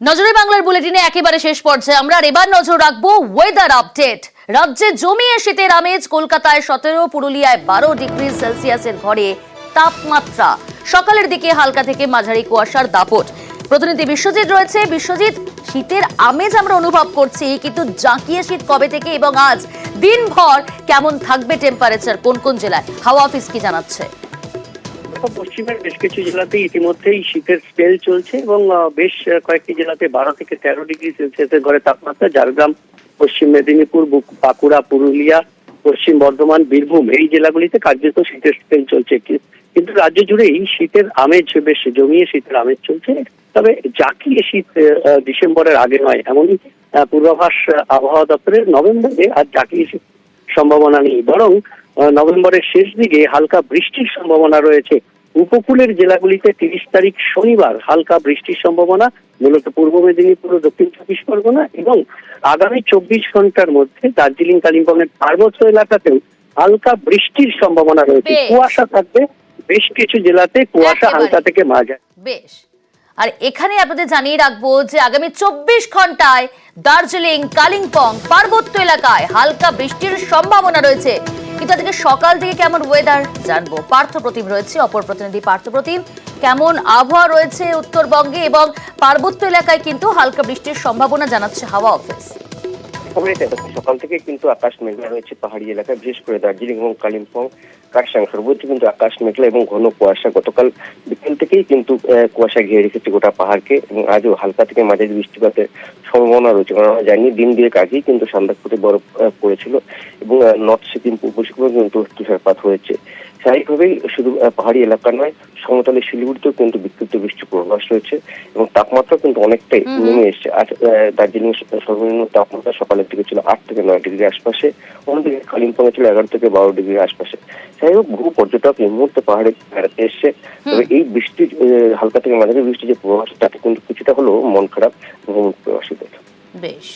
নজরে বাংলার বুলেটিনে একেবারে শেষ পর্যায়ে আমরা এবার নজর রাখবো ওয়েদার আপডেট। রাজ্যে জমিয়ে শীতের আমেজ। কলকাতায় 17, পুরুলিয়ায় 12 ডিগ্রি সেলসিয়াসের ঘরে তাপমাত্রা। সকালের দিকে হালকা থেকে মাঝারি কুয়াশার দাপট। প্রতিনিধি বিশ্বজিৎ রয়েছে। বিশ্বজিৎ, শীতের আমেজ আমরা অনুভব করছি, কিন্তু জাঁকিয়ে শীত কবে থেকে এবং আজ দিনভর কেমন থাকবে টেম্পারেচার, কোন কোন জেলায়? হাওয়া অফিস কি জানাচ্ছে? পশ্চিমের বেশ কিছু জেলাতে ইতিমধ্যেই শীতের স্পেল চলছে এবং বেশ কয়েকটি জেলাতে 12 থেকে 13 ডিগ্রি সেলসিয়াসের ঘরে তাপমাত্রা। ঝাড়গ্রাম, পশ্চিম মেদিনীপুর, বাঁকুড়া, পুরুলিয়া, পশ্চিম বর্ধমান, বীরভূম এই জেলাগুলিতে কার্যত শীতের স্পেল চলছে। কিন্তু রাজ্য জুড়েই শীতের আমেজ বেশ জমিয়ে শীতের আমেজ চলছে। তবে জাঁকিয়ে শীত ডিসেম্বরের আগে নয়, এমনই পূর্বাভাস আবহাওয়া দপ্তরের। নভেম্বরে আর জাঁকিয়ে শীত সম্ভাবনা নেই, বরং নভেম্বরের শেষ দিকে হালকা বৃষ্টির সম্ভাবনা রয়েছে। উপকূলের জেলাগুলিতে 30 তারিখ শনিবার হালকা বৃষ্টির সম্ভাবনা, মূলত পূর্ব মেদিনীপুর ও দক্ষিণ 24 পরগনা, এবং আগামী 24 ঘন্টার মধ্যে দার্জিলিং, কালিম্পং এর পার্বত্য এলাকাতেও হালকা বৃষ্টির সম্ভাবনা রয়েছে। কুয়াশা থাকবে বেশ কিছু জেলাতে, কুয়াশা হালকা থেকে মাঝারি। বেশ। আর এখানে আপনাদের জানিয়ে রাখবো যে আগামী 24 ঘন্টায় দার্জিলিং, কালিম্পং পার্বত্য এলাকায় হালকা বৃষ্টির সম্ভাবনা রয়েছে। কিন্তু আজকে সকাল থেকে কেমন ওয়েদার জানবো। পার্থ প্রতিম রয়েছে, অপর প্রতিনিধি পার্থ প্রতিম। কেমন আবহাওয়া রয়েছে উত্তরবঙ্গে এবং পার্বত্য এলাকায় কিন্তু হালকা বৃষ্টির সম্ভাবনা জানাচ্ছে হাওয়া অফিস। সকাল থেকে কিন্তু আকাশ মেঘলা রয়েছে পাহাড়ি এলাকায়, বিশেষ করে দার্জিলিং এবং কালিম্পং, কার্শিয়াং সর্বোচ্চ কিন্তু আকাশ মেঘলা এবং ঘন কুয়াশা। গতকাল বিকেল থেকেই কিন্তু কুয়াশা ঘিরে রেখেছে গোটা পাহাড়কে এবং আজও হালকা থেকে মাঝারি বৃষ্টিপাতের সম্ভাবনা রয়েছে। কারণ আমরা জানি দিন দুয়েক আগেই কিন্তু সান্দাকপুরে বরফ পড়েছিল এবং নর্থ সিকিম, পূর্ব সিকিমে কিন্তু তুষারপাত হয়েছে। স্বাভাবিকভাবেই শুধু পাহাড়ি এলাকা নয়, সমতলের শিলিগুড়িতেও কিন্তু বিক্ষিপ্ত বৃষ্টির পূর্বাভাস রয়েছে এবং তাপমাত্রা কিন্তু অনেকটাই নেমে এসছে। আজ দার্জিলিং সর্বনিম্ন তাপমাত্রা সকালের দিকে ছিল 8 থেকে 9 ডিগ্রির আশপাশে, অন্যদিকে কালিম্পং ছিল 11 থেকে 12 ডিগ্রির আশপাশে। যাই হোক, বহু পর্যটক এই মুহূর্তে পাহাড়ে বেড়াতে এসছে। তবে এই বৃষ্টির হালকা থেকে মাঝারি বৃষ্টির যে পূর্বাভাস, তাতে কিন্তু কিছুটা হলেও মন খারাপ এবং প্রবাসীদের। বেশ।